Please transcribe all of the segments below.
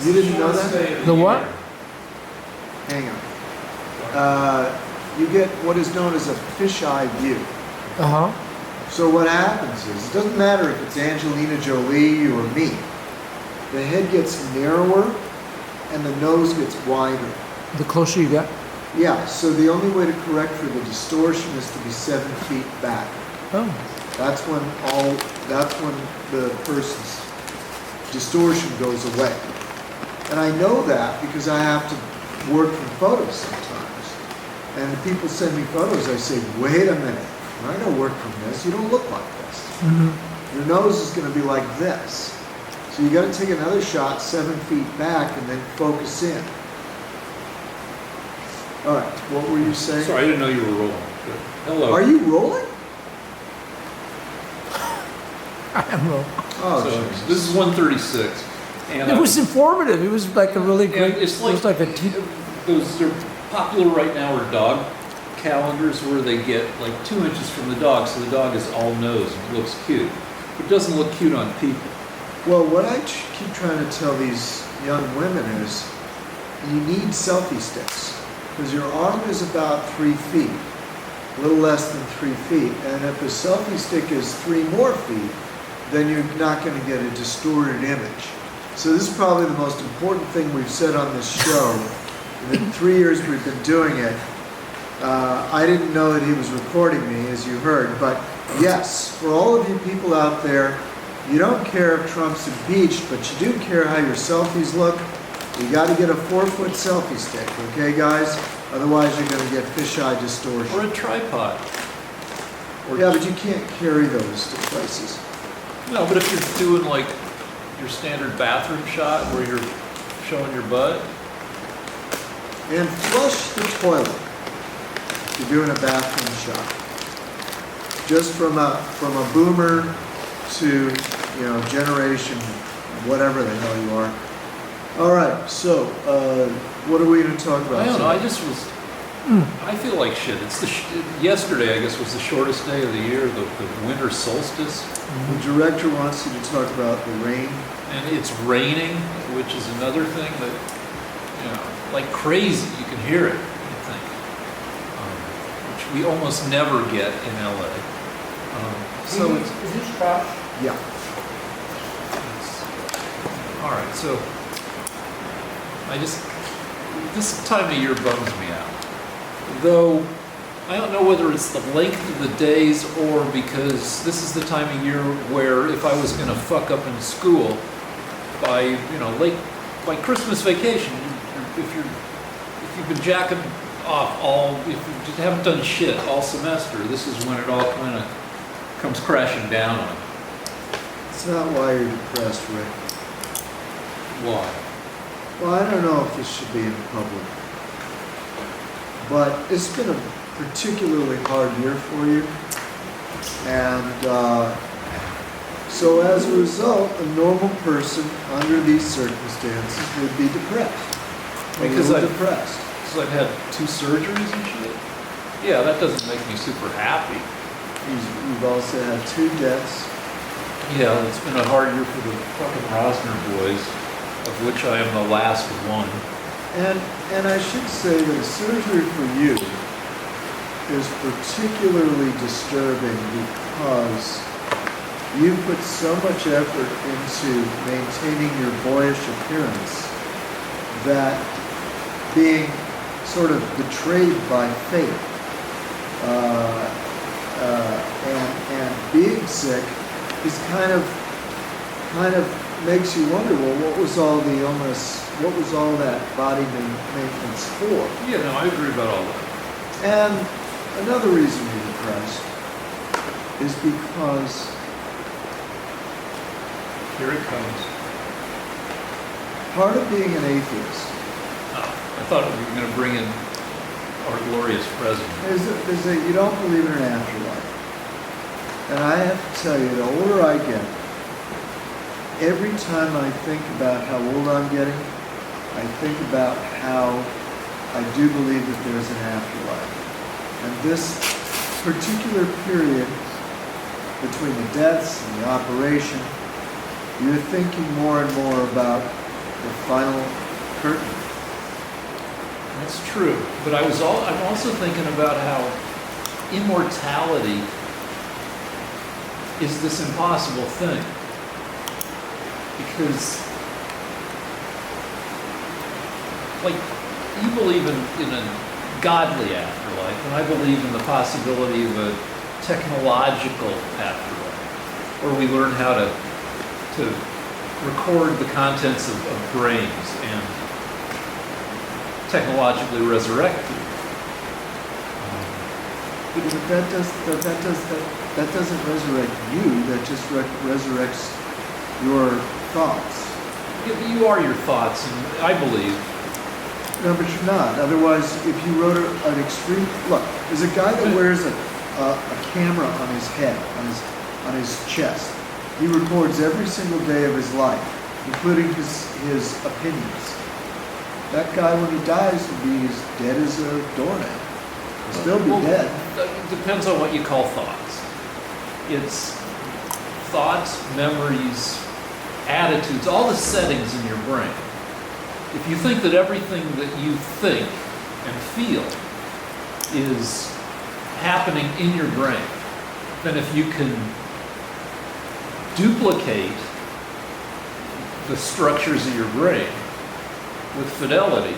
You didn't know that? The what? Hang on. You get what is known as a fisheye view. Uh-huh. So what happens is, it doesn't matter if it's Angelina Jolie or me. The head gets narrower and the nose gets wider. The closer you get? Yeah, so the only way to correct for the distortion is to be 7 feet back. Oh. That's when the person's distortion goes away. And I know that because I have to work from photos sometimes. And when people send me photos, I say, wait a minute, when I go work from this, you don't look like this. Mm-hmm. Your nose is going to be like this. So you got to take another shot 7 feet back and then focus in. All right, what were you saying? Sorry, I didn't know you were rolling. Good. Hello. Are you rolling? I am wrong. Oh, So Jesus. this is 136. And It was informative. It was like a really great. and it's it was like a. those are popular right now are dog calendars where they get like 2 inches from the dog, so the dog is all nose and it looks cute. It doesn't look cute on people. Well, what I keep trying to tell these young women is you need selfie sticks because your arm is about 3 feet, a little less than 3 feet. And if the selfie stick is 3 more feet, then you're not going to get a distorted image. So this is probably the most important thing we've said on this show. In the 3 years we've been doing it, I didn't know that he was recording me, as you heard. But yes, for all of you people out there, you don't care if Trump's impeached, but you do care how your selfies look. You got to get a 4-foot selfie stick, okay, guys? Otherwise, you're going to get fisheye distortion. Or a tripod. Or Yeah, but you can't carry those to places. No, but if you're doing like your standard bathroom shot where you're showing your butt. And flush the toilet if you're doing a bathroom shot. Just from a boomer to, generation, whatever the hell you are. All right, so what are we going to talk about? I don't know. today? I just was. I feel like shit. It's yesterday, I guess, was the shortest day of the year, the winter solstice, The director wants you to talk about the rain. and it's raining, which is another thing that, like crazy. You can hear it. I think, which we almost never get in LA. So it's. Is this trash? Yeah. All right, so this time of year bums me out. Though I don't know whether it's the length of the days or because this is the time of year where if I was going to fuck up in school by by Christmas vacation, if you've been jacking off if you haven't done shit all semester, this is when it all kind of comes crashing down on you. It's not why you're depressed, Rick. Why? Well, I don't know if this should be in public, but it's been a particularly hard year for you. And so as a result, a normal person under these circumstances would be depressed. Because depressed. Because I've had 2 surgeries and shit. Yeah, that doesn't make me super happy. You've also had 2 deaths. Yeah, it's been a hard year for the fucking Rosner boys, of which I am the last one. And I should say that a surgery for you is particularly disturbing because you put so much effort into maintaining your boyish appearance that being sort of betrayed by fate and being sick is kind of makes you wonder, well, what was all the illness, what was all that body maintenance for? Yeah, no, I agree about all that. And another reason you're depressed is because Here it comes. part of being an atheist I thought we were going to bring in our glorious president. is that you don't believe in an afterlife. And I have to tell you, the older I get, every time I think about how old I'm getting, I think about how I do believe that there's an afterlife. And this particular period between the deaths and the operation, you're thinking more and more about the final curtain. That's true. But I'm also thinking about how immortality is this impossible thing. Because, like, you believe in a godly afterlife, and I believe in the possibility of a technological afterlife, where we learn how to record the contents of brains and technologically resurrect you. But that doesn't resurrect you. That just resurrects your thoughts. You are your thoughts, and I believe. No, but you're not. Otherwise, if you wrote an extreme look, there's a guy that wears a camera on his head, on his chest. He records every single day of his life, including his opinions. That guy, when he dies, will be as dead as a doornail. He'll still be dead. It depends on what you call thoughts. It's thoughts, memories, attitudes, all the settings in your brain. If you think that everything that you think and feel is happening in your brain, then if you can duplicate the structures of your brain with fidelity,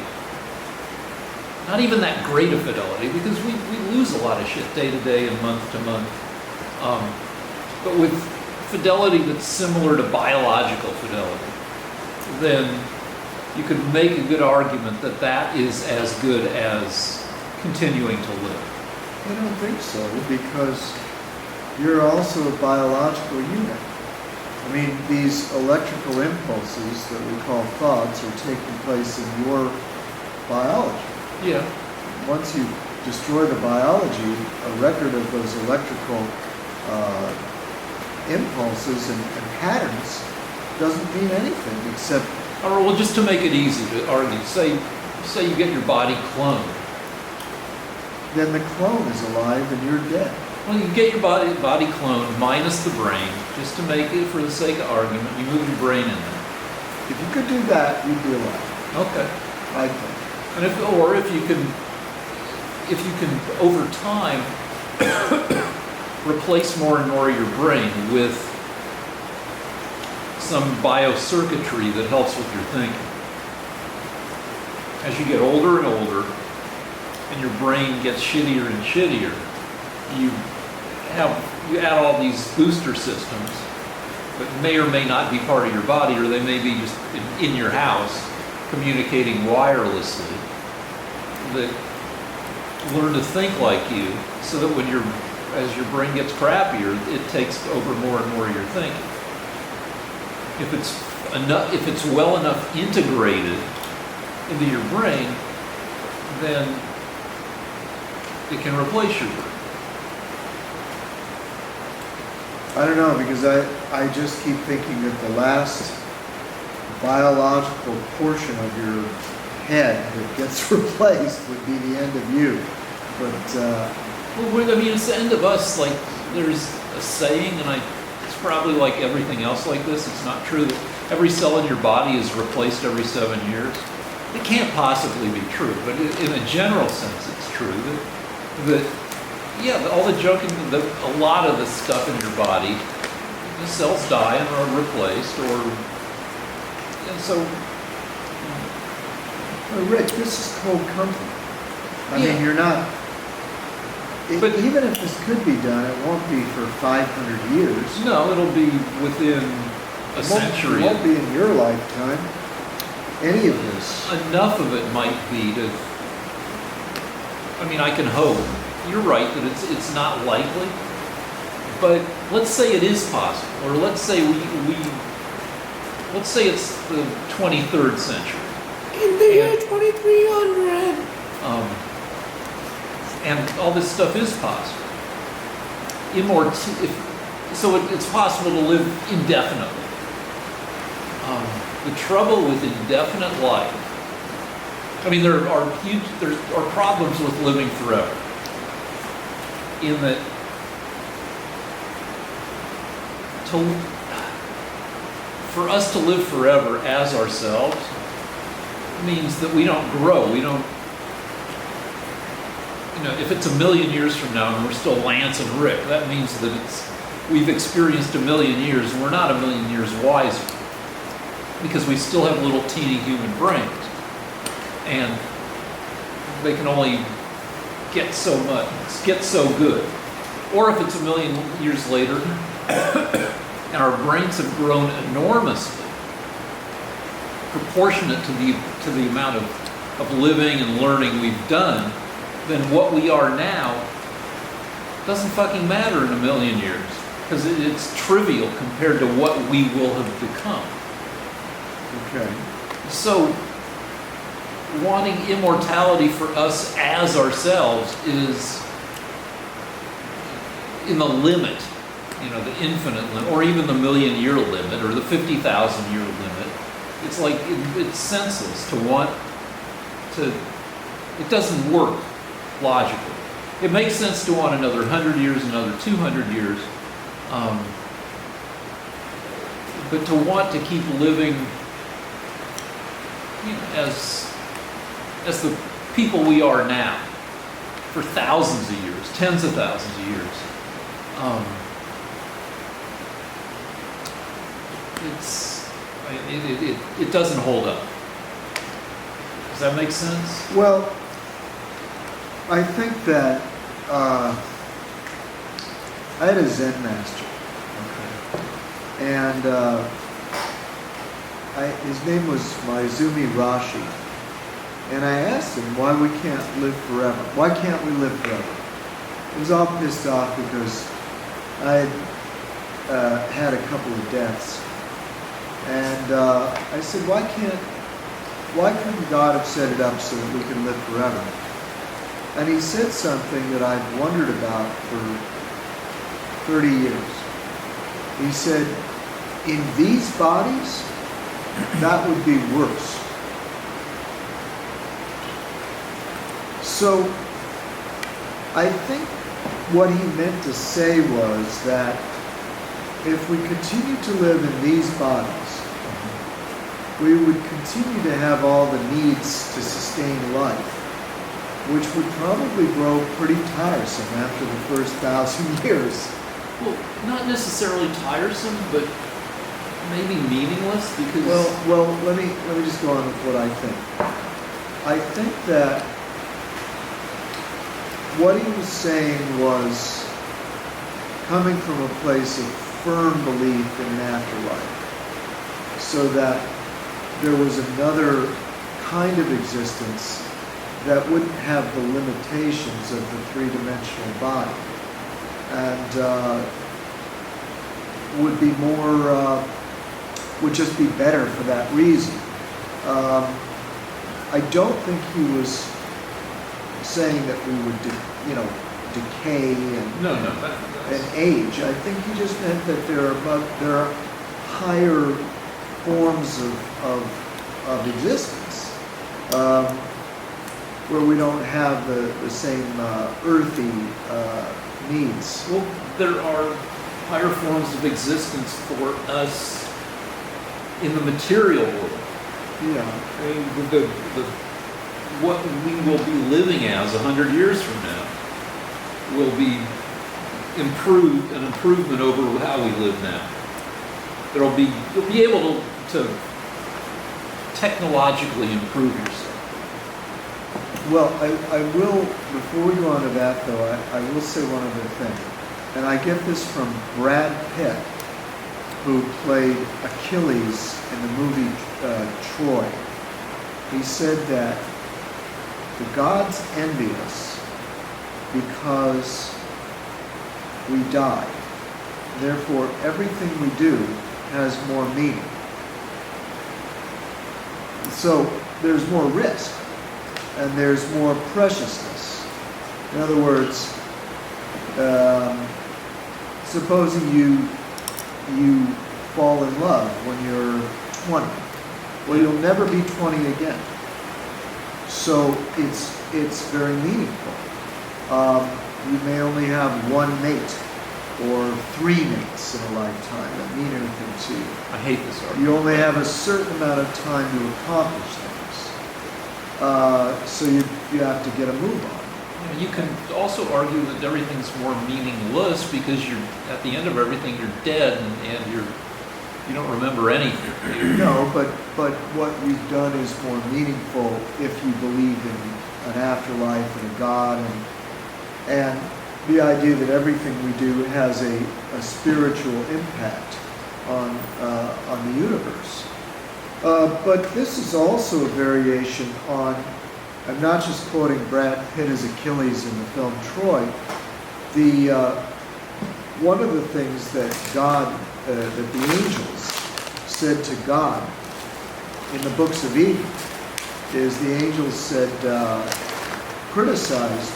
not even that great a fidelity, because we lose a lot of shit day to day and month to month, but with fidelity that's similar to biological fidelity, then you could make a good argument that that is as good as continuing to live. I don't think so, because you're also a biological unit. I mean, these electrical impulses that we call thoughts are taking place in your biology. Yeah. Once you destroy the biology, a record of those electrical impulses and patterns doesn't mean anything except... Or well, just to make it easy to argue, say you get your body cloned. Then the clone is alive and you're dead. Well, you get your body cloned minus the brain, just to make it for the sake of argument. You move your brain in there. If you could do that, you'd be alive. Okay. I think. And if you can over time replace more and more of your brain with some biocircuitry that helps with your thinking. As you get older and older, and your brain gets shittier and shittier, you add all these booster systems that may or may not be part of your body, or they may be just in your house communicating wirelessly, that learn to think like you, so that as your brain gets crappier, it takes over more and more of your thinking. If it's well enough integrated into your brain, then it can replace your brain. I don't know, because I just keep thinking that the last biological portion of your head that gets replaced would be the end of you. But well, I mean, it's the end of us. Like, there's a saying, and it's probably like everything else like this. It's not true that every cell in your body is replaced every 7 years. It can't possibly be true, but in a general sense, it's true that all the junk, a lot of the stuff in your body, the cells die and are replaced, and so. Well, Rich, this is cold comfort. I Yeah. mean, you're not. But even if this could be done, it won't be for 500 years. No, it'll be within a century. It won't be in your lifetime. Any of this. Enough of it might be to. I mean, I can hope. You're right that it's not likely, but let's say it is possible, or let's say let's say it's the 23rd century. In the year 2300. And all this stuff is possible. It's possible to live indefinitely. The trouble with indefinite life, I mean, there are problems with living forever. In that, for us to live forever as ourselves means that we don't grow. We don't, if it's a million years from now and we're still Lance and Rick, that means that we've experienced a million years and we're not a million years wiser, because we still have little teeny human brains, and they can only get so much, get so good. Or if it's a million years later and our brains have grown enormously, proportionate to the amount of living and learning we've done, then what we are now doesn't fucking matter in a million years, because it's trivial compared to what we will have become. Okay. So wanting immortality for us as ourselves is in the limit, the infinite limit, or even the million-year limit, or the 50,000-year limit. It's like, it's senseless to want to, it doesn't work logically. It makes sense to want another 100 years, another 200 years, but to want to keep living as the people we are now for thousands of years, tens of thousands of years, it doesn't hold up. Does that make sense? Well, I think that I had a Zen master, and his name was Maizumi Rashi, and I asked him why we can't live forever. Why can't we live forever? He was all pissed off because I had had a couple of deaths, and I said, why couldn't God have set it up so that we can live forever? And he said something that I've wondered about for 30 years. He said, in these bodies, that would be worse. So I think what he meant to say was that if we continue to live in these bodies, we would continue to have all the needs to sustain life, which would probably grow pretty tiresome after the first 1,000 years. Well, not necessarily tiresome, but maybe meaningless, because... Well, let me just go on with what I think. I think that what he was saying was coming from a place of firm belief in an afterlife, so that there was another kind of existence that wouldn't have the limitations of the three-dimensional body, and would be more, would just be better for that reason. I don't think he was saying that we would, decay and age. I think he just meant that there are higher forms of existence, where we don't have the same earthy needs. Well, there are higher forms of existence for us in the material world. Yeah. I mean, what we will be living as 100 years from now will be an improvement over how we live now. You'll be able to technologically improve yourself. Well, I will, before we go on to that though, I will say one other thing. And I get this from Brad Pitt, who played Achilles in the movie Troy. He said that the gods envy us because we die. Therefore, everything we do has more meaning. So there's more risk, and there's more preciousness. In other words, supposing you fall in love when you're 20. Well, you'll never be 20 again. So it's very meaningful. You may only have one mate or three mates in a lifetime that mean anything to you. I hate this argument. You only have a certain amount of time to accomplish things. So you have to get a move on. You can also argue that everything's more meaningless because you're at the end of everything you're dead and you don't remember anything. No, but what you've done is more meaningful if you believe in an afterlife and a God and the idea that everything we do has a spiritual impact on the universe. But this is also a variation on, I'm not just quoting Brad Pitt as Achilles in the film Troy. One of the things that that the angels said to God in the books of Eden is the angels said, criticized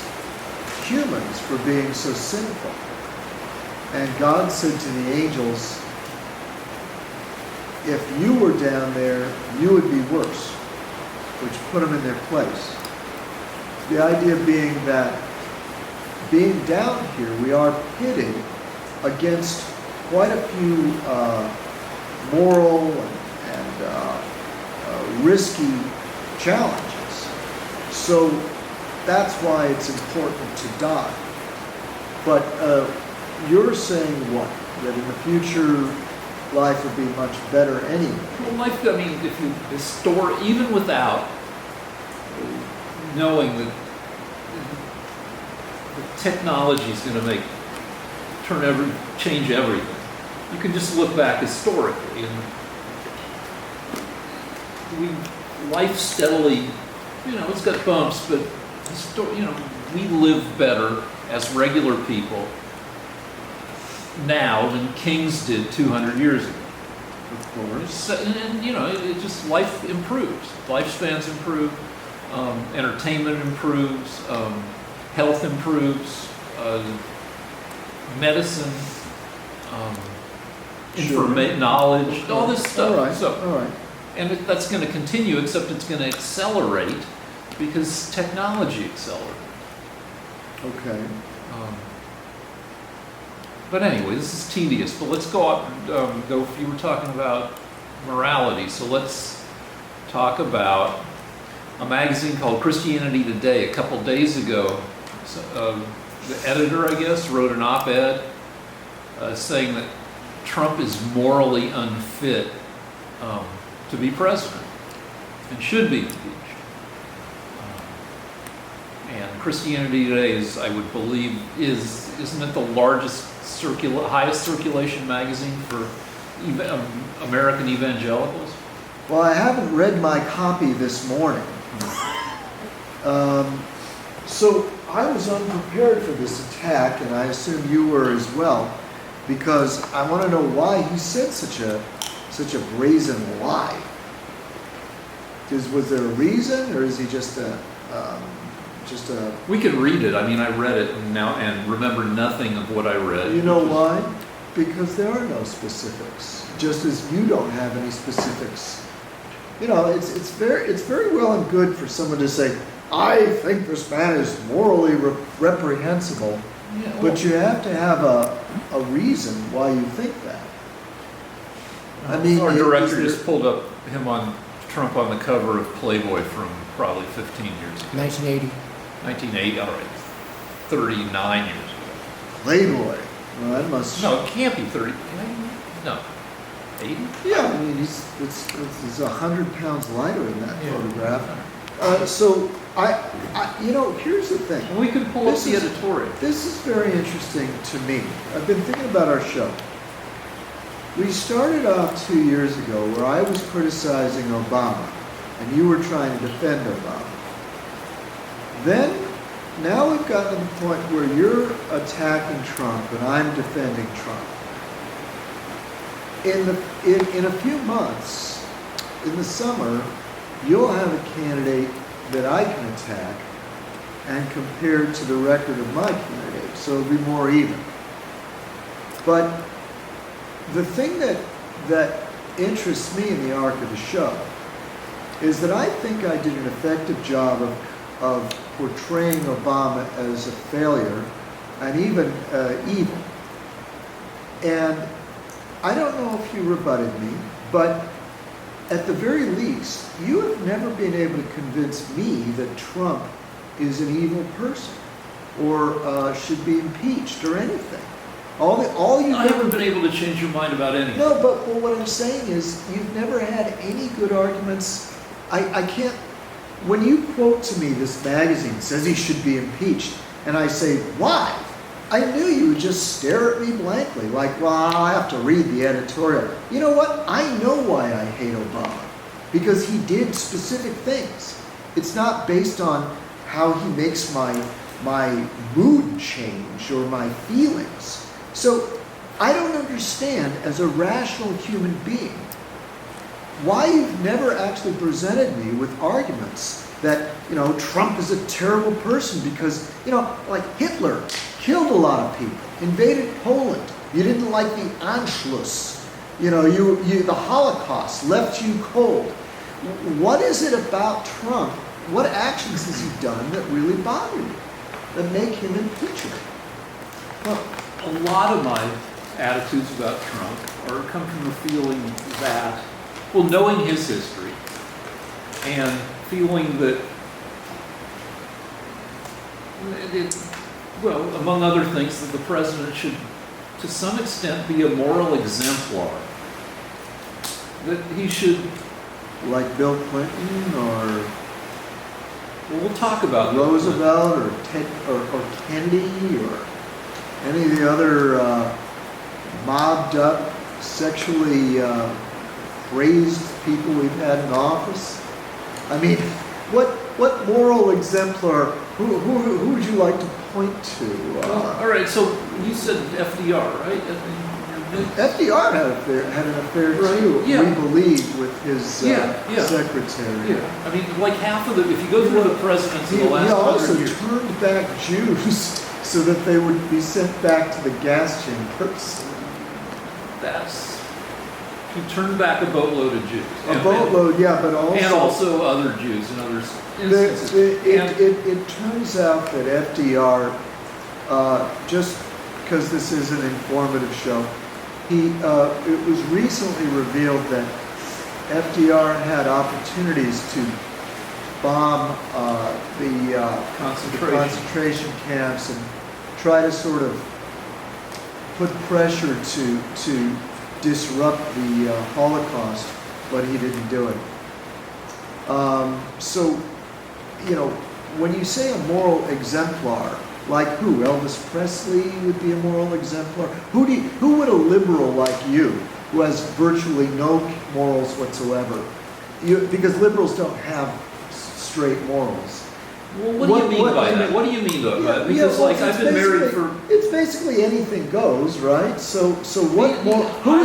humans for being so sinful. And God said to the angels, if you were down there, you would be worse, which put them in their place. The idea being that being down here, we are pitted against quite a few moral and risky challenges. So that's why it's important to die. But you're saying what? That in the future, life would be much better anyway. Well, life, I mean, if you store, even without knowing that the technology is going to change everything, you can just look back historically and life steadily, it's got bumps, but we live better as regular people now than kings did 200 years ago. Of course. And it just, life improves. Lifespans improve, entertainment improves, health improves, medicine, Sure. knowledge, all this stuff. All right. And that's going to continue, except it's going to accelerate because technology accelerates. Okay. But anyway, this is tedious. But let's go up. You were talking about morality, so let's talk about a magazine called Christianity Today. A couple days ago, the editor, I guess, wrote an op-ed saying that Trump is morally unfit to be president and should be impeached. And Christianity Today is, I would believe, isn't it the largest highest circulation magazine for American evangelicals? Well, I haven't read my copy this morning. So I was unprepared for this attack, and I assume you were as well, because I want to know why he said such a brazen lie. Was there a reason, or is he just a? We can read it. I mean, I read it and remember nothing of what I read. You know why? Because there are no specifics. Just as you don't have any specifics. It's very well and good for someone to say, I think this man is morally reprehensible. Yeah, well, But you have to have a reason why you think that. I mean, our director just pulled up Trump on the cover of Playboy from probably 15 years ago. 1980. 1980, all right, 39 years ago. Playboy. Well, that must. No, it can't be 30. No, 80. Yeah, I mean, he's 100 pounds lighter in that photograph. So here's the thing. We could pull up the editorial. This is very interesting to me. I've been thinking about our show. We started off 2 years ago where I was criticizing Obama, and you were trying to defend Obama. Then, now we've gotten to the point where you're attacking Trump and I'm defending Trump. In a few months, in the summer, you'll have a candidate that I can attack and compare to the record of my candidate, so it'll be more even. But the thing that interests me in the arc of the show is that I think I did an effective job of portraying Obama as a failure and even evil. And I don't know if you rebutted me, but at the very least, you have never been able to convince me that Trump is an evil person or should be impeached or anything. All you've I haven't been able to change your mind about anything. No, but what I'm saying is you've never had any good arguments. I can't. When you quote to me this magazine says he should be impeached, and I say why, I knew you would just stare at me blankly, like, well, I have to read the editorial. You know what? I know why I hate Obama, because he did specific things. It's not based on how he makes my mood change or my feelings. So I don't understand, as a rational human being, why you've never actually presented me with arguments that, Trump is a terrible person because, like Hitler killed a lot of people, invaded Poland. You didn't like the Anschluss. The Holocaust left you cold. What is it about Trump? What actions has he done that really bother you, that make him impeachable? Well, a lot of my attitudes about Trump come from the feeling that, knowing his history and feeling that, among other things, that the president should, to some extent, be a moral exemplar. That he should... Like Bill Clinton or... we'll talk about Roosevelt or Kennedy or any of the other mobbed up, sexually crazed people we've had in office. I mean, what moral exemplar? Who would you like to point to? All right. So you said FDR, right? FDR had an affair too. Yeah. We believe with his secretary. Yeah. I mean, like half of if you go through the presidents in the last 100 years. He also turned back Jews so that they would be sent back to the gas chambers. He turned back a boatload of Jews. Boatload, but also... And also other Jews in other instances. It turns out that FDR, just because this is an informative show, it was recently revealed that FDR had opportunities to bomb the concentration camps and try to sort of put pressure to disrupt the Holocaust, but he didn't do it. So, when you say a moral exemplar, like who? Elvis Presley would be a moral exemplar. Who would a liberal like you, who has virtually no morals whatsoever? Because liberals don't have straight morals. Well, what do you mean by that? What do you mean by that? Because I've been married for... It's basically anything goes, right? So what? Who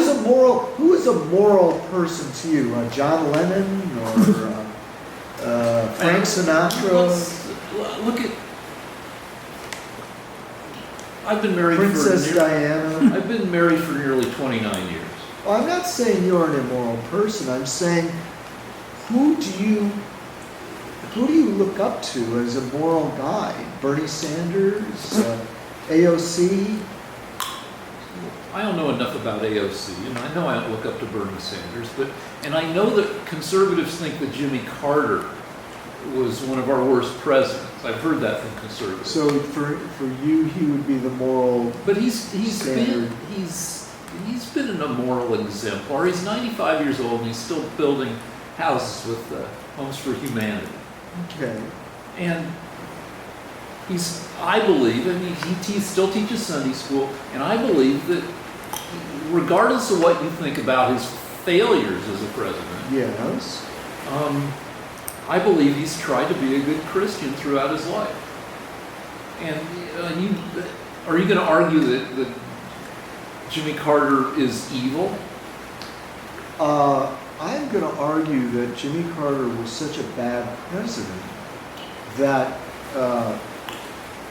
is a moral person to you? John Lennon or Frank Sinatra? Look at... I've been married Princess Diana. I've been married for nearly 29 years. Well, I'm not saying you're an immoral person. I'm saying, who do you look up to as a moral guy? Bernie Sanders, AOC? I don't know enough about AOC, and I know I don't look up to Bernie Sanders, and I know that conservatives think that Jimmy Carter was one of our worst presidents. I've heard that from conservatives. So for you, he would be the moral. But he's standard. been an immoral exemplar. He's 95 years old and he's still building houses with Homes for Humanity. Okay. And I believe, and he still teaches Sunday school, and I believe that regardless of what you think about his failures as a president, yes, I believe he's tried to be a good Christian throughout his life. And are you going to argue that Jimmy Carter is evil? I'm going to argue that Jimmy Carter was such a bad president that,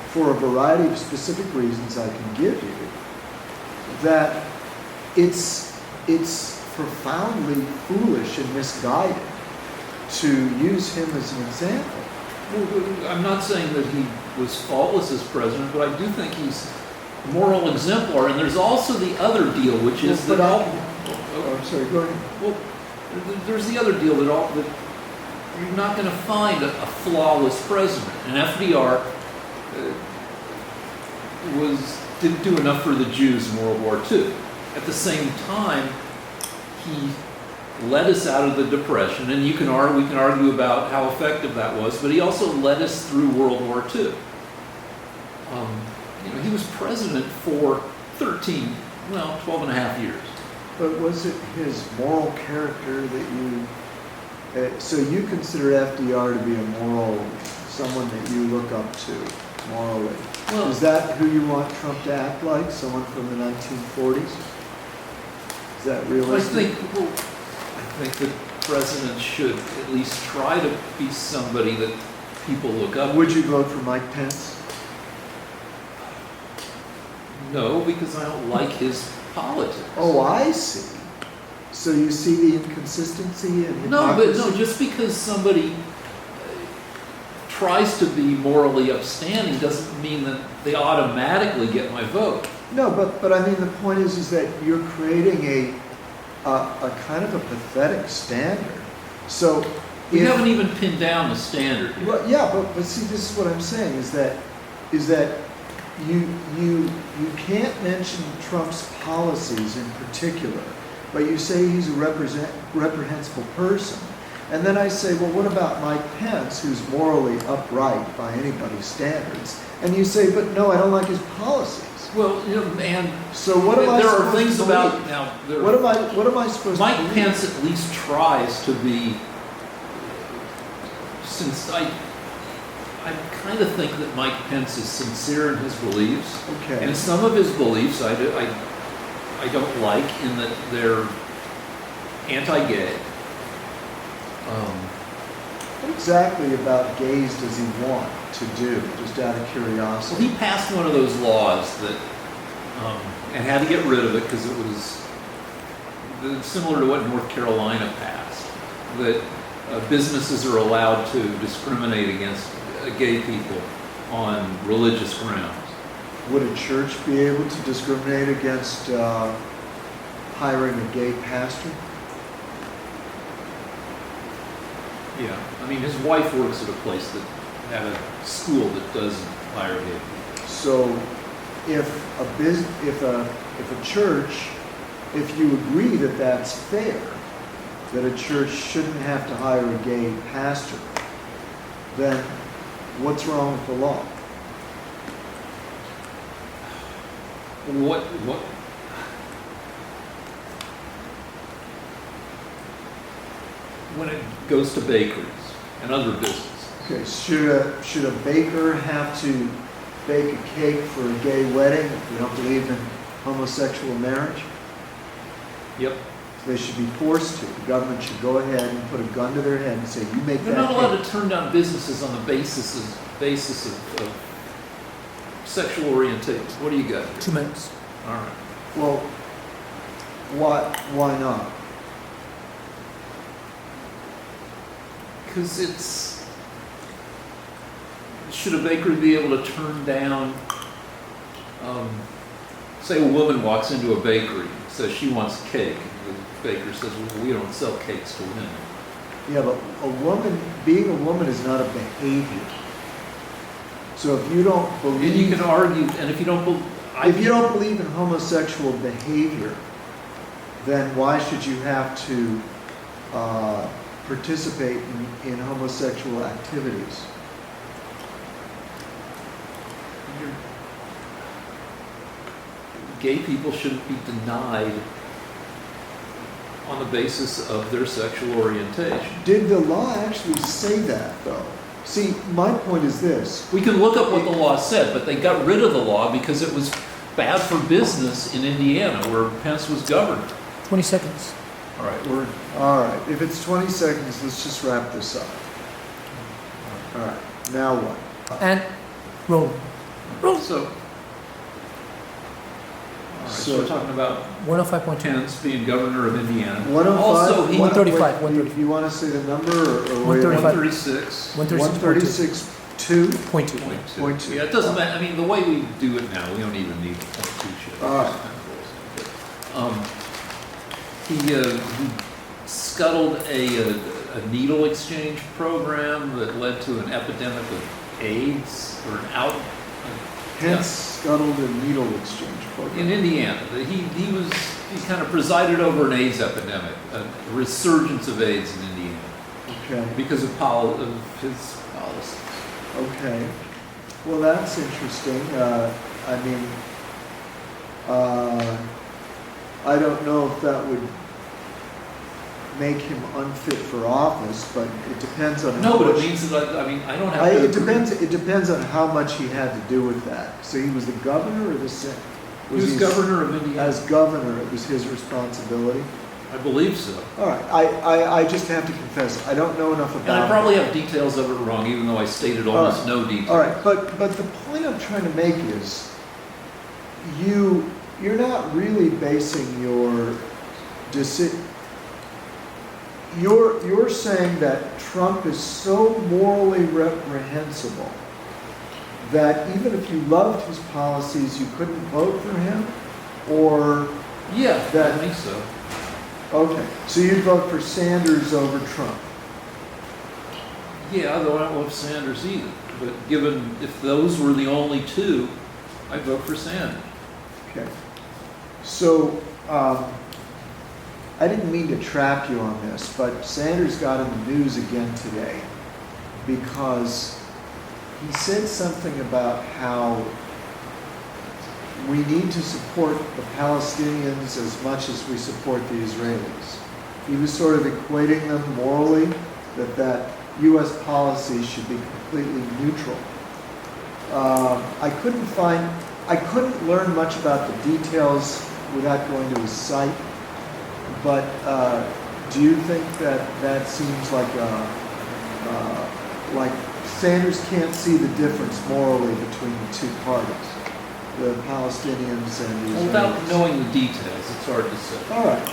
for a variety of specific reasons I can give you, that it's profoundly foolish and misguided to use him as an example. Well, I'm not saying that he was faultless as president, but I do think he's a moral exemplar. And there's also the other deal, which is I'm sorry, go ahead. Well, there's the other deal that you're not going to find a flawless president. And FDR didn't do enough for the Jews in World War II. At the same time, he led us out of the Depression, and we can argue about how effective that was, but he also led us through World War II. He was president for 12 and a half years. But was it his moral character that you... so you consider FDR to be someone that you look up to morally. Well, is that who you want Trump to act like? Someone from the 1940s? Is that realistic? I think the president should at least try to be somebody that people look up to. Would you vote for Mike Pence? No, because I don't like his politics. Oh, I see. So you see the inconsistency and hypocrisy? No, just because somebody tries to be morally upstanding doesn't mean that they automatically get my vote. No, but I mean the point is that you're creating a kind of a pathetic standard. So we haven't even pinned down the standard yet. Well, yeah, but see, this is what I'm saying is that you can't mention Trump's policies in particular, but you say he's a reprehensible person. And then I say, well, what about Mike Pence, who's morally upright by anybody's standards? And you say, but no, I don't like his policies. Well, and so what am I there supposed are things to about believe? now. What am I supposed Mike to believe? Pence at least tries to be. Since I kind of think that Mike Pence is sincere in his beliefs, Okay. and some of his beliefs I don't like in that they're anti-gay. What exactly about gays does he want to do, just out of So curiosity? he passed one of those laws that, and had to get rid of it because it was similar to what North Carolina passed, that businesses are allowed to discriminate against gay people on religious grounds. Would a church be able to discriminate against hiring a gay pastor? Yeah, I mean, his wife works at a place that had a school that doesn't hire gay people. So, if a church, if you agree that that's fair, that a church shouldn't have to hire a gay pastor, then what's wrong with the law? What? When it goes to bakeries and other businesses. Okay, should a baker have to bake a cake for a gay wedding if they don't believe in homosexual marriage? Yep. They should be forced to. The government should go ahead and put a gun to their head and say, you make They're that not allowed cake. to turn down businesses on the basis of sexual orientation. What do you got here? 2 minutes. All right. Well, why not? Because should a bakery be able to turn down, say a woman walks into a bakery, says she wants cake, and the baker says, well, we don't sell cakes to women. Yeah, but being a woman is not a behavior. So if you don't And you believe, can argue, and if you don't believe, if you don't believe in homosexual behavior, then why should you have to participate in homosexual activities? gay people shouldn't be denied on the basis of their sexual orientation. Did the law actually say that, though? See, my point is this. We can look up what the law said, but they got rid of the law because it was bad for business in Indiana, where Pence was governor. 20 seconds. All right, All right, if it's 20 seconds, let's just wrap this up. All right, now what? And roll. So we're talking about 105.2. Pence being governor of Indiana. 105? Also, he 135, Wait, you want to say the number or 135. 136. 136.2? Point two. Point two. Yeah, it doesn't matter. I mean, the way we do it now, we don't even need the point two shit. All right. He scuttled a needle exchange program that led to an epidemic of AIDS or an out. Pence scuttled a needle exchange program. In Indiana, he kind of presided over an AIDS epidemic, a resurgence of AIDS in Indiana. Okay. Because of his policies. Okay. Well, that's interesting. I don't know if that would make him unfit for office, but it depends on how No, but much. it means that I don't have to. It depends on how much he had to do with that. So he was the governor or the senator? He was governor of Indiana. As governor, it was his responsibility. I believe so. All right. I just have to confess, I don't know enough about. And I probably have details of it wrong, even though I stated almost no details. All right, but the point I'm trying to make is, you're not really basing your decision. You're saying that Trump is so morally reprehensible that even if you loved his policies, you couldn't vote for him, or Yeah, that. I think so. Okay, so you'd vote for Sanders over Trump. Yeah, though I don't love Sanders either. But given if those were the only two, I'd vote for Sanders. Okay. So, I didn't mean to trap you on this, but Sanders got in the news again today because he said something about how we need to support the Palestinians as much as we support the Israelis. He was sort of equating them morally, that U.S. policy should be completely neutral. I couldn't learn much about the details without going to his site, but do you think that seems like Sanders can't see the difference morally between the two parties, the Palestinians and the Israelis? Without knowing the details, it's hard to say. All right.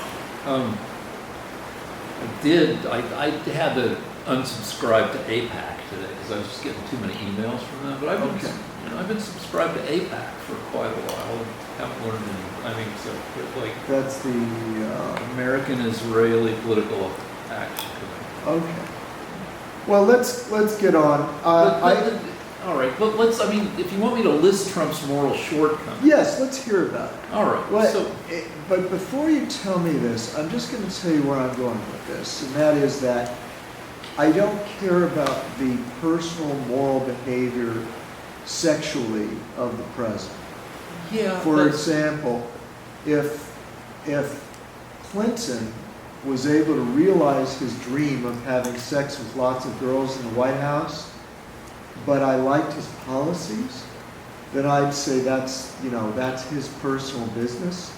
I had to unsubscribe to AIPAC today because I was just getting too many emails from them. But I've been subscribed to AIPAC for quite a while and haven't learned any. That's the American Israeli Political Action Committee. Okay. Well, let's get on. All right, but if you want me to list Trump's moral shortcomings. Yes, let's hear about it. All right. But before you tell me this, I'm just going to tell you where I'm going with this, and that is that I don't care about the personal moral behavior sexually of the president. Yeah. For example, if Clinton was able to realize his dream of having sex with lots of girls in the White House, but I liked his policies, then I'd say that's his personal business.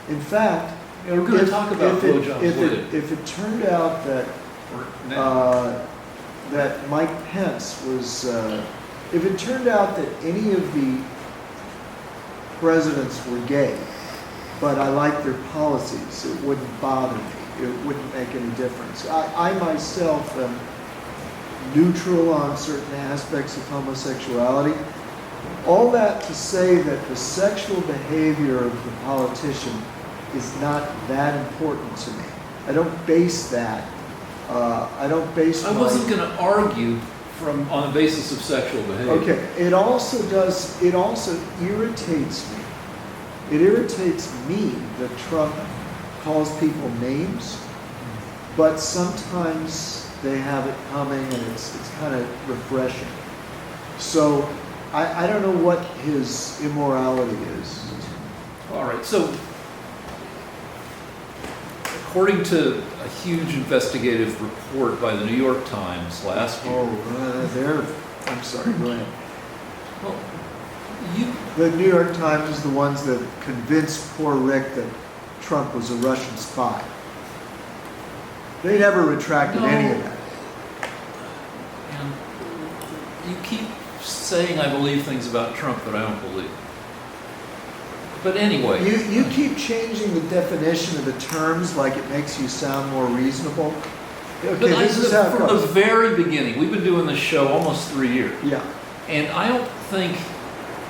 In fact, we're going to talk about blowjobs later. If it turned out that that Mike Pence was, if it turned out that any of the presidents were gay, but I liked their policies, it wouldn't bother me. It wouldn't make any difference. I myself am neutral on certain aspects of homosexuality. All that to say that the sexual behavior of the politician is not that important to me. I don't base that. I wasn't going to argue on the basis of sexual behavior. Okay. It also irritates me. It irritates me that Trump calls people names, but sometimes they have it coming and it's kind of refreshing. So I don't know what his immorality is. All right, so according to a huge investigative report by the New York Times last year. I'm sorry, go ahead. Well, the New York Times is the ones that convinced poor Rick that Trump was a Russian spy. They never retracted any of that. And you keep saying I believe things about Trump that I don't believe. But anyway. You keep changing the definition of the terms like it makes you sound more reasonable. Okay, this is how it from goes. the very beginning, we've been doing this show almost 3 years. Yeah. And I don't think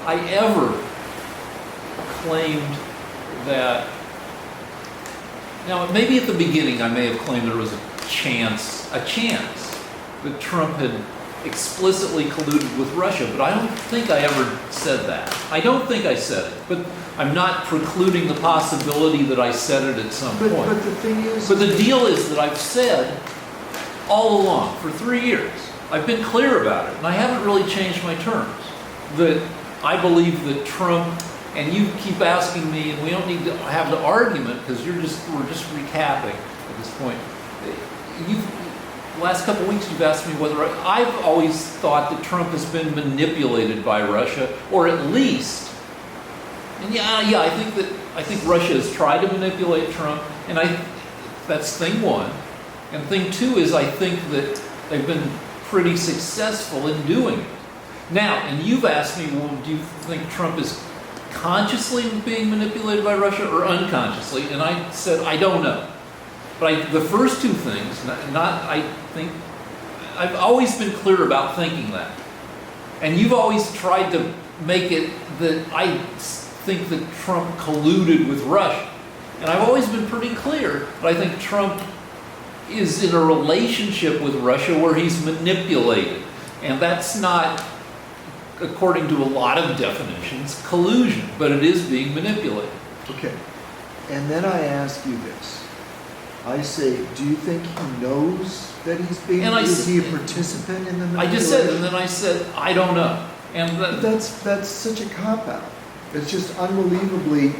I ever claimed that. Now, maybe at the beginning I may have claimed there was a chance that Trump had explicitly colluded with Russia, but I don't think I ever said that. I don't think I said it, but I'm not precluding the possibility that I said it at some point. But the thing is... But the deal is that I've said all along, for 3 years, I've been clear about it, and I haven't really changed my terms, that I believe that Trump, and you keep asking me, and we don't need to have the argument, because we're just recapping at this point. The last couple of weeks you've asked me whether I've always thought that Trump has been manipulated by Russia, or at least, and I think Russia has tried to manipulate Trump, and that's thing one. And thing two is I think that they've been pretty successful in doing it. Now, and you've asked me, well, do you think Trump is consciously being manipulated by Russia or unconsciously? And I said, I don't know. But the first two things, I think, I've always been clear about thinking that. And you've always tried to make it that I think that Trump colluded with Russia. And I've always been pretty clear that I think Trump is in a relationship with Russia where he's manipulated. And that's not, according to a lot of definitions, collusion, but it is being manipulated. Okay. And then I ask you this. I say, do you think he knows that he's being, is he a participant in the manipulation? I just said, and then I said, I don't know. And that's such a cop-out. It's just unbelievably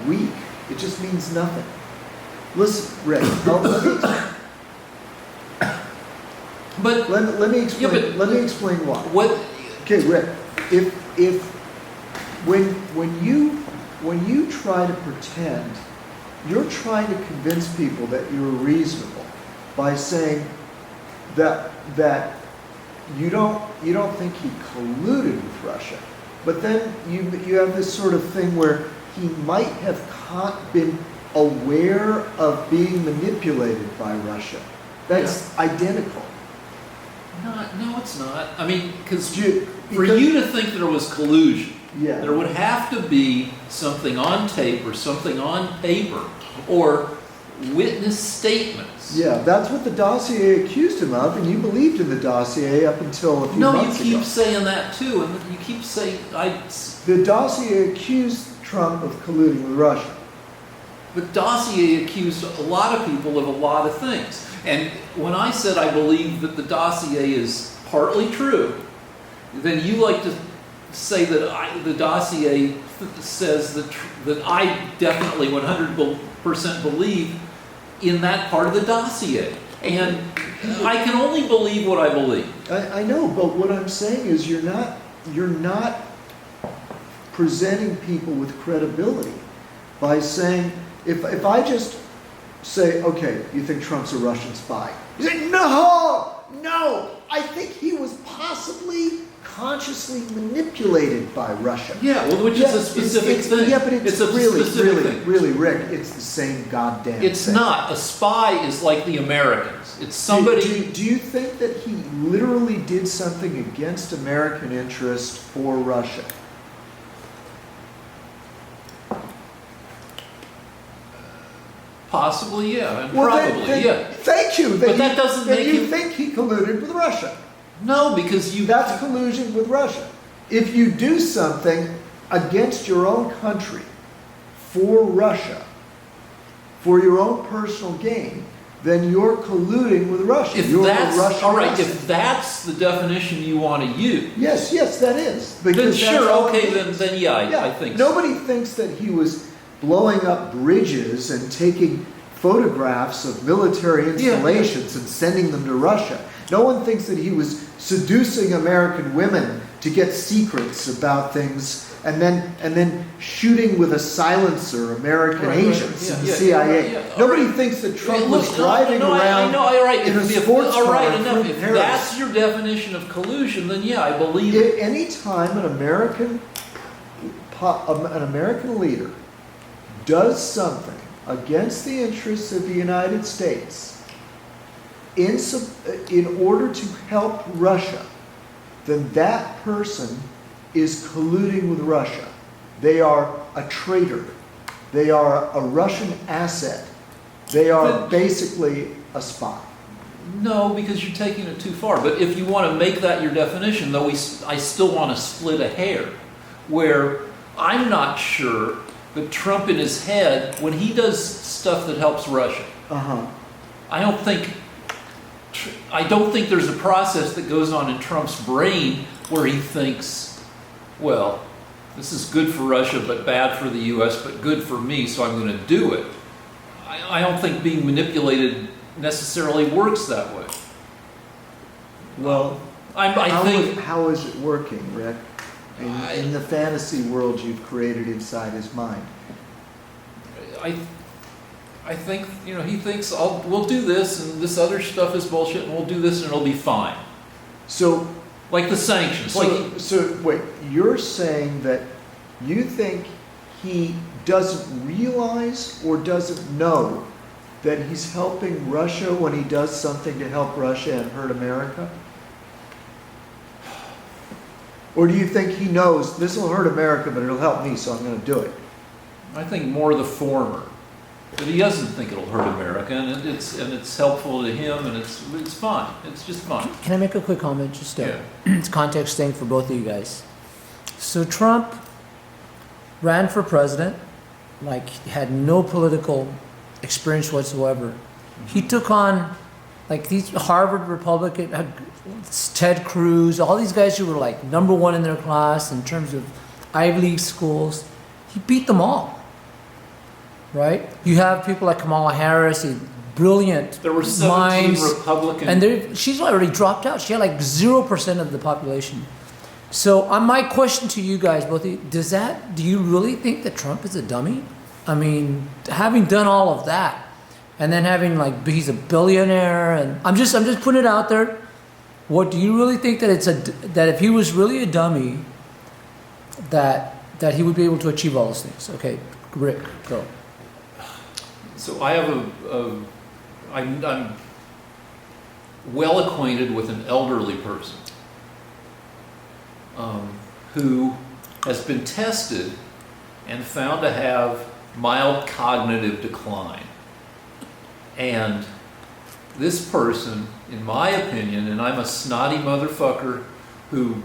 weak. It just means nothing. Listen, Rick, let me explain why. What? Okay, Rick, when you try to pretend, you're trying to convince people that you're reasonable by saying that you don't think he colluded with Russia, but then you have this sort of thing where he might have been aware of being manipulated by Russia. That's identical. No, it's not. I mean, because for you to think there was collusion, there would have to be something on tape or something on paper or witness statements. Yeah, that's what the dossier accused him of, and you believed in the dossier up until a few months ago. No, you keep saying that too, and you keep saying The dossier accused Trump of colluding with Russia. The dossier accused a lot of people of a lot of things. And when I said I believe that the dossier is partly true, then you like to say that the dossier says that I definitely 100% believe in that part of the dossier. And I can only believe what I believe. I know, but what I'm saying is you're not presenting people with credibility by saying, if I just say, okay, you think Trump's a Russian spy? You say, no, I think he was possibly consciously manipulated by Russia. Yeah, well, which is a specific thing. Yeah, but it's really, Rick, it's the same goddamn thing. It's not. A spy is like the Americans. It's somebody... Do you think that he literally did something against American interest for Russia? Possibly, yeah, and probably, yeah. Thank you. But that doesn't make you think he colluded with Russia. No, because That's collusion with Russia. If you do something against your own country for Russia, for your own personal gain, then you're colluding with Russia. You're a Russian all right, asset. if that's the definition you want to use. Yes, that is. Then sure, okay, then yeah, I think so. Nobody thinks that he was blowing up bridges and taking photographs of military installations and sending them to Russia. No one thinks that he was seducing American women to get secrets about things and then shooting with a silencer American agents in the CIA. Nobody thinks that Trump was driving around in a sports car. If that's your definition of collusion, then yeah, I believe it. Any time an American leader does something against the interests of the United States in order to help Russia, then that person is colluding with Russia. They are a traitor. They are a Russian asset. They are basically a spy. No, because you're taking it too far. But if you want to make that your definition, though, I still want to split a hair, where I'm not sure that Trump in his head, when he does stuff that helps Russia, I don't think there's a process that goes on in Trump's brain where he thinks, well, this is good for Russia but bad for the U.S. but good for me, so I'm going to do it. I don't think being manipulated necessarily works that way. Well, I think how is it working, Rick? In the fantasy world you've created inside his mind. I think, he thinks we'll do this and this other stuff is bullshit and we'll do this and it'll be fine. So, like the sanctions. So wait, you're saying that you think he doesn't realize or doesn't know that he's helping Russia when he does something to help Russia and hurt America? Or do you think he knows this will hurt America, but it'll help me, so I'm going to do it? I think more the former. That he doesn't think it'll hurt America, and it's helpful to him, and it's fine. It's just fine. Can I make a quick comment? Just Yeah. It's context thing for both of you guys. So Trump ran for president, like had no political experience whatsoever. He took on like these Harvard Republican, Ted Cruz, all these guys who were like number one in their class in terms of Ivy League schools. He beat them all. Right? You have people like Kamala Harris, brilliant There were 17 minds, Republican... and she's already dropped out. She had like 0% of the population. So my question to you guys, both of you, do you really think that Trump is a dummy? I mean, having done all of that, and then having like, he's a billionaire, and I'm just putting it out there. What do you really think that if he was really a dummy, that he would be able to achieve all those things? Okay, Rick, go. So I have I'm well acquainted with an elderly person who has been tested and found to have mild cognitive decline. And this person, in my opinion, and I'm a snotty motherfucker who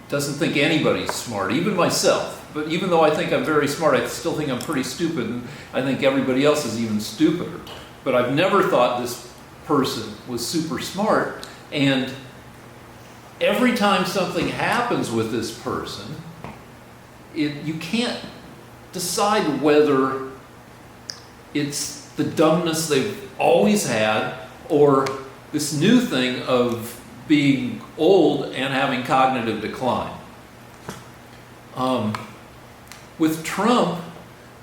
doesn't think anybody's smart, even myself. But even though I think I'm very smart, I still think I'm pretty stupid, and I think everybody else is even stupider. But I've never thought this person was super smart, and every time something happens with this person, you can't decide whether it's the dumbness they've always had or this new thing of being old and having cognitive decline. With Trump,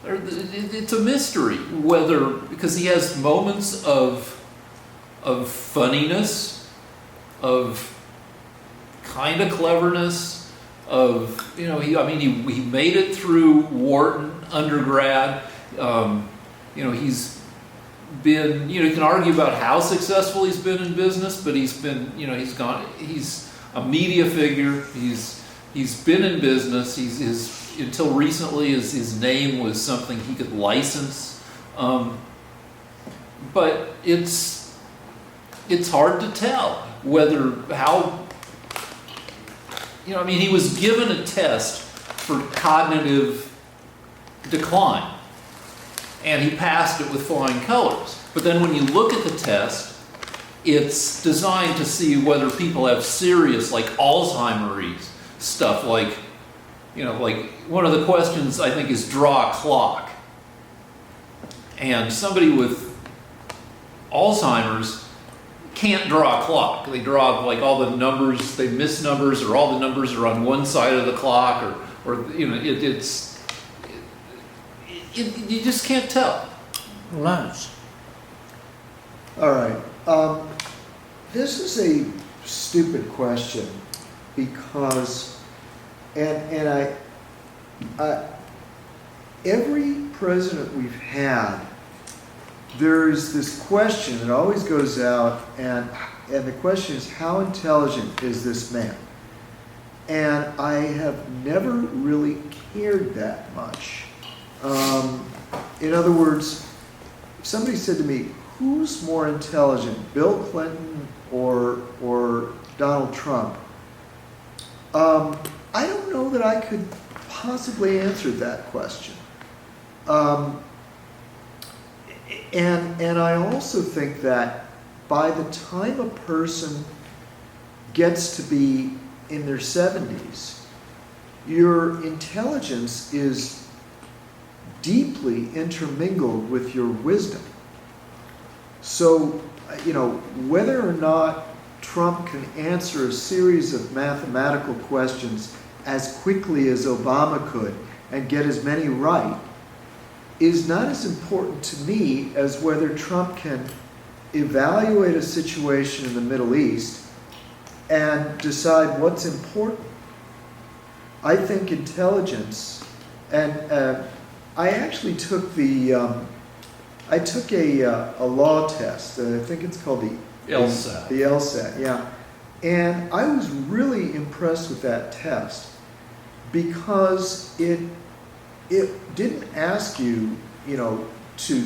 it's a mystery whether, because he has moments of funniness, of kind of cleverness, of, he made it through Wharton undergrad. He's been, you can argue about how successful he's been in business, but he's been, he's a media figure. He's been in business. Until recently, his name was something he could license. But it's hard to tell he was given a test for cognitive decline, and he passed it with flying colors. But then when you look at the test, it's designed to see whether people have serious, like Alzheimer's stuff, like one of the questions I think is draw a clock. And somebody with Alzheimer's can't draw a clock. They draw like all the numbers, they miss numbers, or all the numbers are on one side of the clock, you just can't tell. Lunch. All right. This is a stupid question because, and I every president we've had, there's this question that always goes out, and the question is, how intelligent is this man? And I have never really cared that much. In other words, if somebody said to me, who's more intelligent, Bill Clinton or Donald Trump? I don't know that I could possibly answer that question. And I also think that by the time a person gets to be in their 70s, your intelligence is deeply intermingled with your wisdom. So, whether or not Trump can answer a series of mathematical questions as quickly as Obama could and get as many right is not as important to me as whether Trump can evaluate a situation in the Middle East and decide what's important. I think intelligence, and I actually took a law test. I think it's called the LSAT. The LSAT, yeah. And I was really impressed with that test because it didn't ask you, to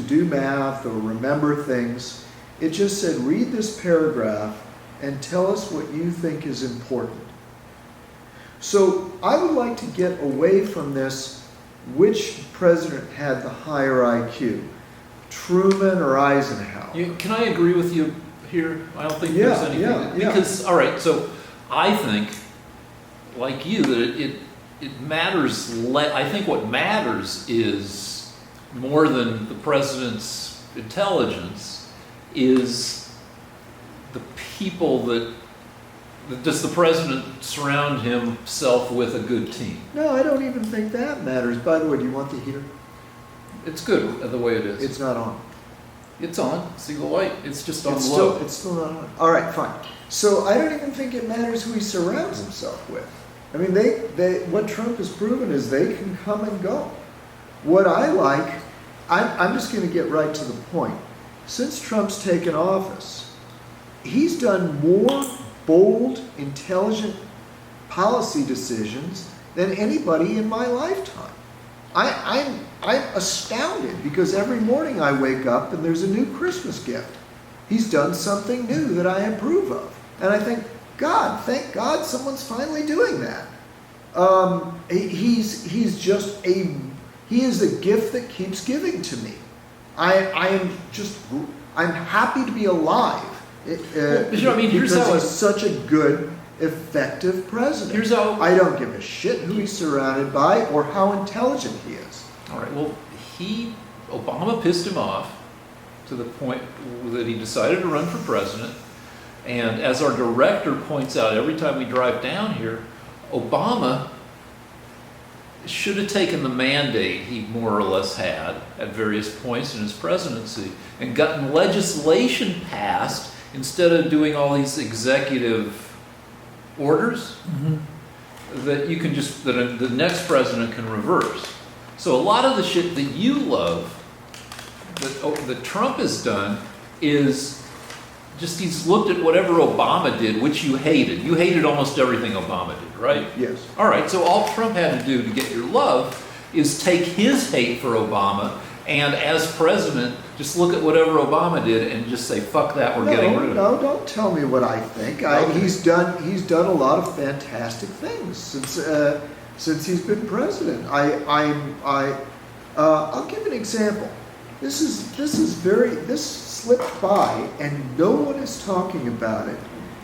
do math or remember things. It just said, read this paragraph and tell us what you think is important. So I would like to get away from this, which president had the higher IQ, Truman or Eisenhower? Can I agree with you here? I don't think there's anything. Yeah. Because, all right, so I think, like you, that it matters. I think what matters is more than the president's intelligence is the people that does the president surround himself with a good team? No, I don't even think that matters. By the way, do you want the heater? It's good the way it is. It's not on. It's on. See the light? It's just on It's low. still not on. All right, fine. So I don't even think it matters who he surrounds himself with. I mean, what Trump has proven is they can come and go. What I like, I'm just going to get right to the point. Since Trump's taken office, he's done more bold, intelligent policy decisions than anybody in my lifetime. I'm astounded because every morning I wake up and there's a new Christmas gift. He's done something new that I approve of. And I think, thank God someone's finally doing that. He is a gift that keeps giving to me. I'm happy to be alive. Because he's such a good, effective president. I don't give a shit who he's surrounded by or how intelligent he is. All right. Well, Obama pissed him off to the point that he decided to run for president. And as our director points out every time we drive down here, Obama should have taken the mandate he more or less had at various points in his presidency and gotten legislation passed instead of doing all these executive orders that you can just, that the next president can reverse. So a lot of the shit that you love, that Trump has done, is just he's looked at whatever Obama did, which you hated. You hated almost everything Obama did, right? Yes. All right, so all Trump had to do to get your love is take his hate for Obama and as president, just look at whatever Obama did and just say, fuck that, we're getting rid of it. No, don't tell me what I think. Okay. He's done a lot of fantastic things since he's been president. I'll give an example. This slipped by and no one is talking about it.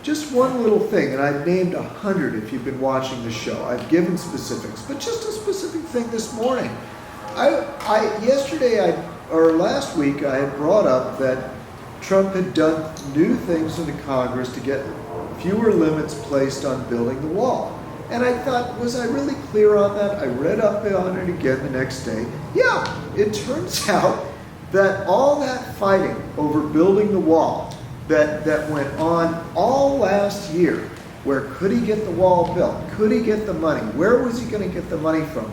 Just one little thing, and I've named 100 if you've been watching the show. I've given specifics, but just a specific thing this morning. Last week I had brought up that Trump had done new things in the Congress to get fewer limits placed on building the wall. And I thought, was I really clear on that? I read up on it again the next day. Yeah, it turns out that all that fighting over building the wall that went on all last year, where could he get the wall built? Could he get the money? Where was he going to get the money from?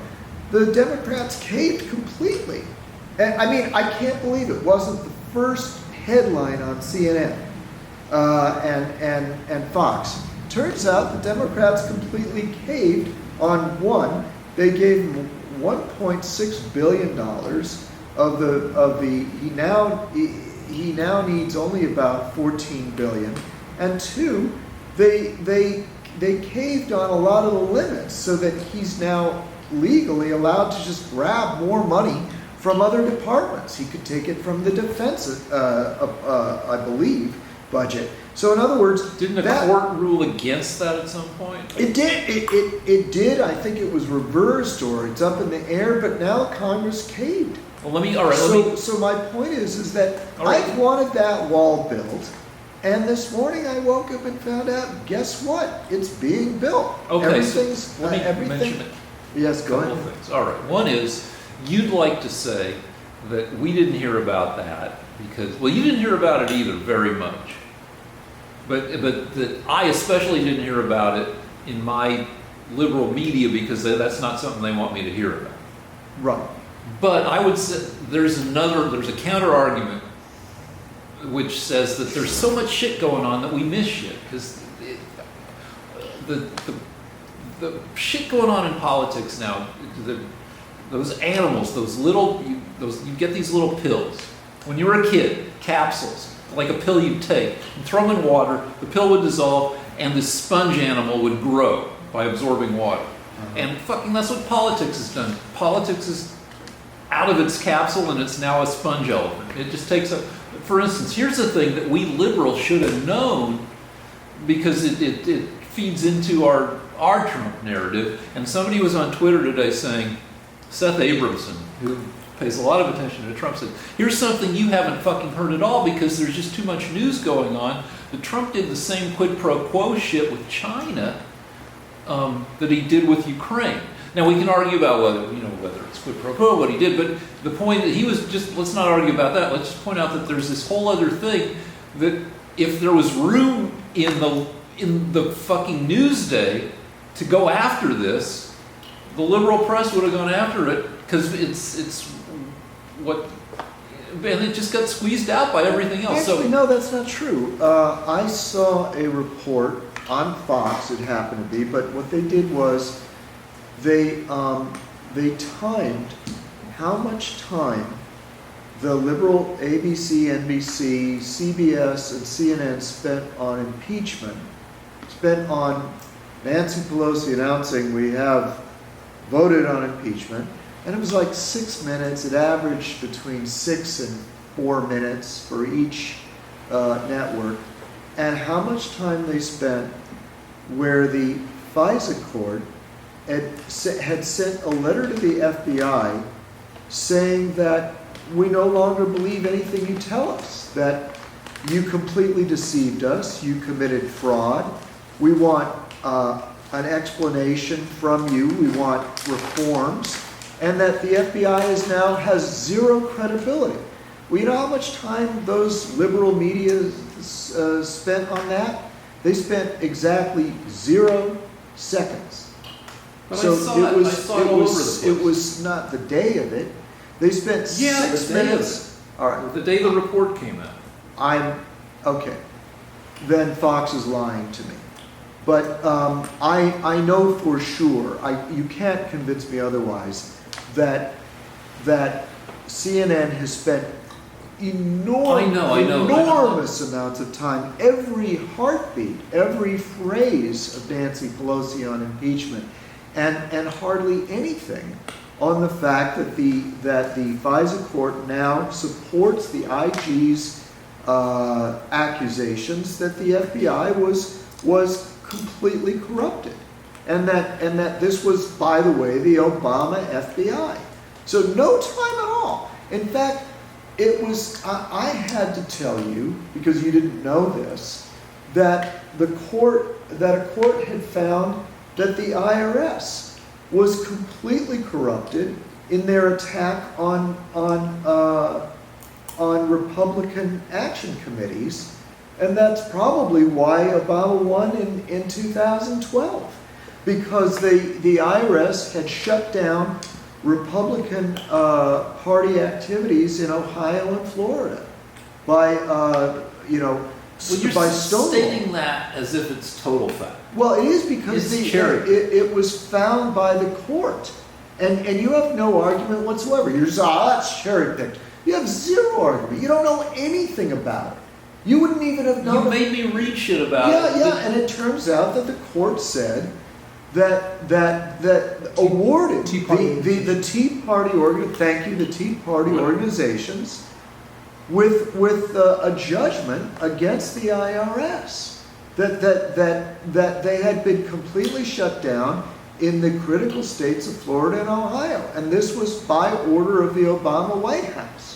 The Democrats caved completely. And I can't believe it wasn't the first headline on CNN and Fox. Turns out the Democrats completely caved on one. They gave him $1.6 billion he now needs only about 14 billion, and two, they caved on a lot of the limits so that he's now legally allowed to just grab more money from other departments. He could take it from the defense, I believe, budget. So in other words, didn't the court rule against that at some point? It did. It did. I think it was reversed or it's up in the air. But now Congress caved. Well, So my point is that I've wanted that wall built, and this morning I woke up and found out. Guess what? It's being built. Okay, Everything's so let me everything. mention it. Yes, go Couple ahead. of things. All right. One is you'd like to say that we didn't hear about that because, well, you didn't hear about it either very much. But that I especially didn't hear about it in my liberal media because that's not something they want me to hear about. Right. But I would say there's a counter argument which says that there's so much shit going on that we miss shit because the shit going on in politics now, those animals, you get these little pills. When you were a kid, capsules, like a pill you'd take, and throw them in water, the pill would dissolve, and the sponge animal would grow by absorbing water. And fucking that's what politics has done. Politics is out of its capsule and it's now a sponge elephant. It just takes a, for instance, here's the thing that we liberals should have known because it feeds into our Trump narrative. And somebody was on Twitter today saying, Seth Abramson, who pays a lot of attention to Trump, said, here's something you haven't fucking heard at all because there's just too much news going on. That Trump did the same quid pro quo shit with China that he did with Ukraine. Now we can argue about whether it's quid pro quo, what he did, but the point that he was just, let's not argue about that. Let's just point out that there's this whole other thing that if there was room in the fucking Newsday to go after this, the liberal press would have gone after it because it's what, and it just got squeezed out by everything else. Actually, no, that's not true. I saw a report on Fox, it happened to be, but what they did was they timed how much time the liberal ABC, NBC, CBS, and CNN spent on impeachment, spent on Nancy Pelosi announcing we have voted on impeachment, and it was like 6 minutes. It averaged between 6 and 4 minutes for each network, and how much time they spent where the FISA court had sent a letter to the FBI saying that we no longer believe anything you tell us, that you completely deceived us, you committed fraud, we want an explanation from you, we want reforms, and that the FBI has zero credibility. Well, you know how much time those liberal media spent on that? They spent exactly 0 seconds. But So I saw it all over the place. it was not the day of it. They spent 6 the day of minutes. All right. The day the report came out. Okay. Then Fox is lying to me. But I know for sure, you can't convince me otherwise, that CNN has spent enormous amounts of time, every heartbeat, every phrase of Nancy Pelosi on impeachment, and hardly anything on the fact that the FISA court now supports the IG's accusations that the FBI was completely corrupted, and that this was, by the way, the Obama FBI. So no time at all. In fact, it was, I had to tell you, because you didn't know this, that a court had found that the IRS was completely corrupted in their attack on Republican action committees, and that's probably why Obama won in 2012, because the IRS had shut down Republican Party activities in Ohio and Florida by by Stonewall. Stating that as if it's total fact. Well, it is because it was found by the court, and you have no argument whatsoever. You're just, that's cherry picked. You have zero argument. You don't know anything about it. You wouldn't even have known. You made me read shit about it. Yeah, and it turns out that the court said that awarded the Tea Party organizations with a judgment against the IRS that they had been completely shut down in the critical states of Florida and Ohio, and this was by order of the Obama White House.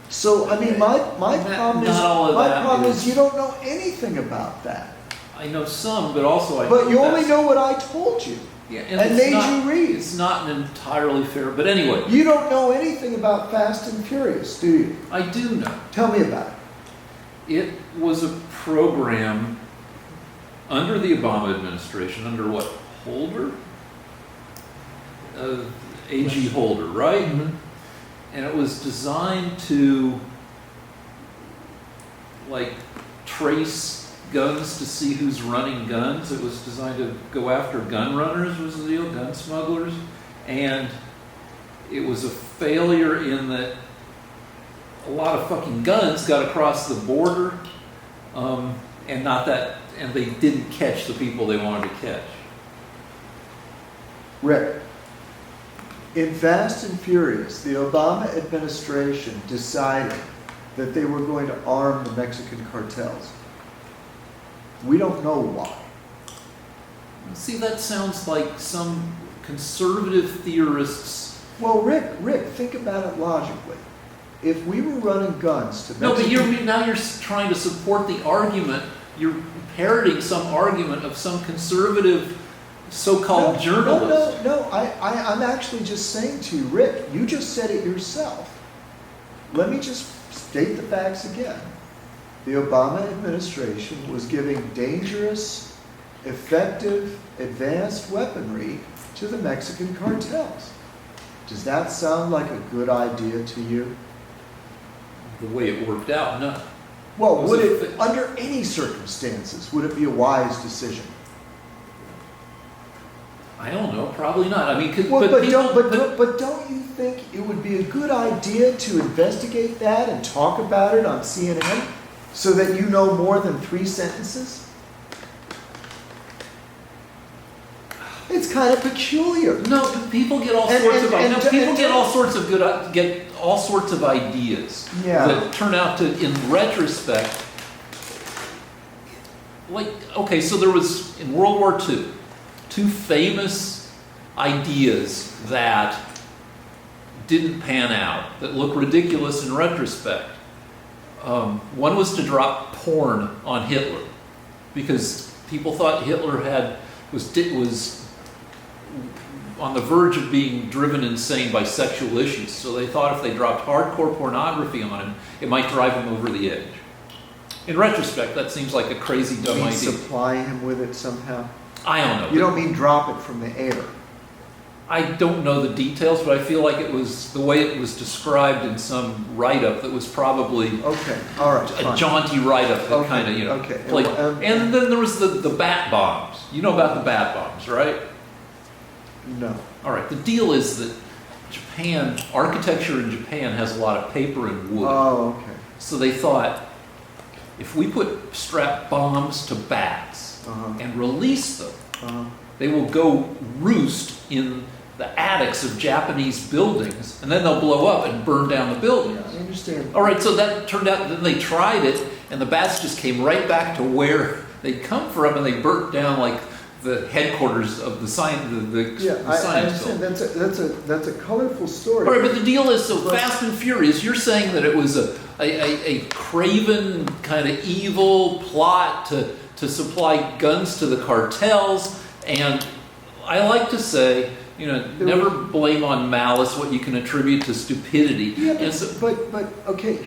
So I mean, my problem is you don't know anything about that. I know some, but also I. But you only know what I told you. Yeah, and made you read. It's not entirely fair, but anyway. You don't know anything about Fast and Furious, do you? I do know. Tell me about it. It was a program under the Obama administration, under what, Holder? A.G. Holder, right? Mm-hmm. And it was designed to, like, trace guns to see who's running guns. It was designed to go after gun runners, was the deal, gun smugglers. And it was a failure in that a lot of fucking guns got across the border, and they didn't catch the people they wanted to catch. Rick, in Fast and Furious, the Obama administration decided that they were going to arm the Mexican cartels. We don't know why. See, that sounds like some conservative theorists. Well, Rick, think about it logically. If we were running guns to Mexican... No, but you're trying to support the argument. You're parroting some argument of some conservative so-called journalist. No. I'm actually just saying to you, Rick, you just said it yourself. Let me just state the facts again. The Obama administration was giving dangerous, effective, advanced weaponry to the Mexican cartels. Does that sound like a good idea to you? The way it worked out, no. Well, under any circumstances, would it be a wise decision? I don't know. Probably not. I mean, but don't you think it would be a good idea to investigate that and talk about it on CNN so that you know more than 3 sentences? It's kind of peculiar. No, people get all sorts of ideas that turn out to, in retrospect, like, okay, so there was in World War II 2 famous ideas that didn't pan out, that look ridiculous in retrospect. One was to drop porn on Hitler, because people thought Hitler was on the verge of being driven insane by sexual issues. So they thought if they dropped hardcore pornography on him, it might drive him over the edge. In retrospect, that seems like a crazy, dumb idea. Supply him with it somehow? I don't know. You don't mean drop it from the air? I don't know the details, but I feel like it was the way it was described in some write-up that was probably a jaunty write-up that kind of, played. And then there was the bat bombs. You know about the bat bombs, right? No. All right. The deal is that architecture in Japan has a lot of paper and wood. Oh, okay. So they thought, if we strap bombs to bats and release them, they will go roost in the attics of Japanese buildings, and then they'll blow up and burn down the buildings. Yeah, I understand. All right, so that turned out, then they tried it, and the bats just came right back to where they'd come from, and they burnt down like the headquarters of the science. I understand. That's a colorful story. All right, but the deal is, so Fast and Furious, you're saying that it was a craven kind of evil plot to supply guns to the cartels, and I like to say, never blame on malice what you can attribute to stupidity. Yeah, but okay.